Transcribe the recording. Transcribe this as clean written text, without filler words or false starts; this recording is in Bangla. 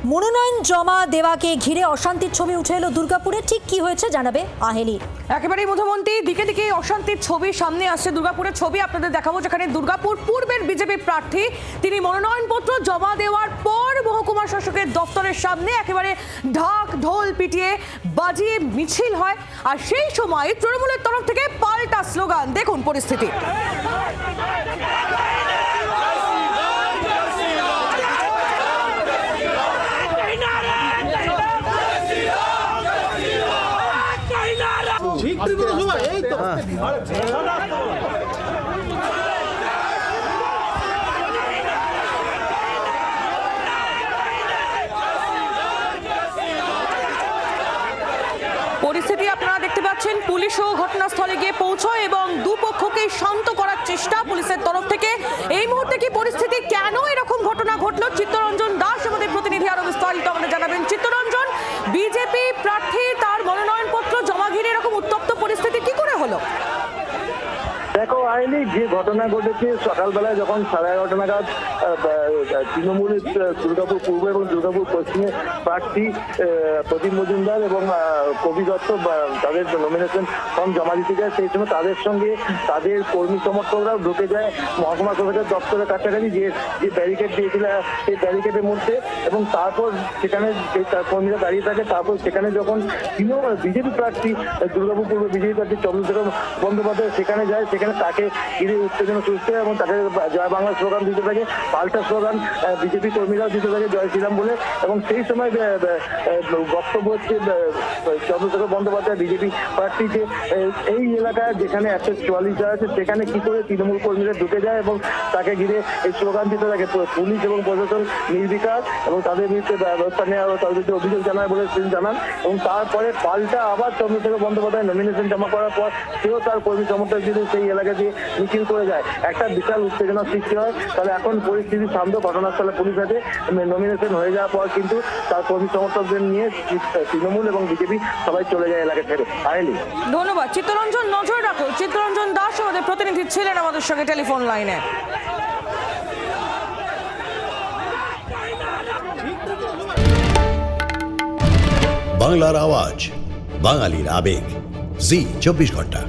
মনোনয়ন জমা দেওয়াকে ঘিরে অশান্তির ছবি উঠে এলো দুর্গাপুরে। ঠিক কি হয়েছে জানাবে আহেলি। একেবারেই মধুমন্তী, দিকে দিকে অশান্তির ছবি সামনে আসছে। দুর্গাপুরের ছবি আপনাদের দেখাবো, যেখানে দুর্গাপুর পূর্বের বিজেপি প্রার্থী তিনি মনোনয়নপত্র জমা দেওয়ার পর মহকুমা শাসকের দপ্তরের সামনে একেবারে ঢাক ঢোল পিটিয়ে বাজিয়ে মিছিল হয়। আর সেই সময় তৃণমূলের তরফ থেকে পাল্টা স্লোগান। দেখুন পরিস্থিতি। পরিস্থিতি আপনারা দেখতে পাচ্ছেন, পুলিশও ঘটনাস্থলে গিয়ে পৌঁছয় এবং দুপক্ষকে শান্ত করার চেষ্টা পুলিশের তরফ থেকে। এই মুহূর্তে কি পরিস্থিতি, কেন এরকম ঘটনা ঘটলো, চিত্তরঞ্জন দাস আমাদের প্রতিনিধি আরো বিস্তারিত আমাদের জানাবেন। চিত্তরঞ্জন, বিজেপি প্রার্থী তার মনোনয়নপত্র জমা ঘিরে এরকম উত্তপ্ত পরিস্থিতি কি করে হলো? দেখো আইনি যে ঘটনা ঘটেছে, সকালবেলায় যখন 11:30 নাগাদ তৃণমূলের দুর্গাপুর পূর্ব এবং দুর্গাপুর পশ্চিমে প্রার্থী প্রদীপ মজুমদার এবং কবি দত্ত তাদের নমিনেশন ফর্ম জমা দিতে যায়, সেই সময় তাদের সঙ্গে তাদের কর্মী সমর্থকরাও ঢুকে যায় মহকুমা শাসকের দপ্তরের কাছাকাছি, যে ব্যারিকেড দিয়েছিল সেই ব্যারিকেডের মধ্যে। এবং তারপর সেখানে কর্মীরা দাঁড়িয়ে থাকে। তারপর সেখানে যখন বিজেপি প্রার্থী দুর্গাপুর পূর্ব বিজেপি প্রার্থী চন্দ্রশেখর বন্দ্যোপাধ্যায় সেখানে যায়, সেখানে তাকে ঘিরে উত্তেজনা সৃষ্টি হয় এবং তাকে জয় বাংলা স্লোগান দিতে থাকে। পাল্টা স্লোগান বিজেপি কর্মীরাও দিতে থাকে জয় শ্রীরাম বলে। এবং সেই সময় বক্তব্য হচ্ছে চন্দ্রশেখর বন্দ্যোপাধ্যায় বিজেপি প্রার্থী যে এই এলাকায় যেখানে 144 আছে সেখানে কি করে তৃণমূল কর্মীরা ঢুকে যায় এবং তাকে ঘিরে এই স্লোগান দিতে থাকে। পুলিশ এবং প্রশাসন নির্বিকার এবং তাদের বিরুদ্ধে ব্যবস্থা নেওয়া, তাদের বিরুদ্ধে অভিযোগ জানায় বলে তিনি জানান। এবং তারপরে পাল্টা আবার চন্দ্রশেখর বন্দ্যোপাধ্যায় নমিনেশন জমা করার পর সেও তার কর্মী সমর্থক দিয়ে সেই এলাকা দিয়ে মিছিল করে যায়। একটা বিশাল উত্তেজনা সৃষ্টি হয়। তাহলে এখন পরিস্থিতি শান্ত, ঘটনাস্থলে পুলিশ আছে। নমিনেশন হয়ে যাওয়ার পর কিন্তু তার কর্মী সমর্থকদের নিয়ে তৃণমূল এবং বিজেপি সবাই চলে যায় এলাকা ছেড়ে। আইলি, ধন্যবাদ চিত্তরঞ্জন। নজর রাখো, চিত্তরঞ্জন দাস আমাদের প্রতিনিধি ছিলেন আমাদের সঙ্গে টেলিফোন লাইনে। বাংলার আওয়াজ, বাঙালির আবেগ, জি 24 ঘন্টা।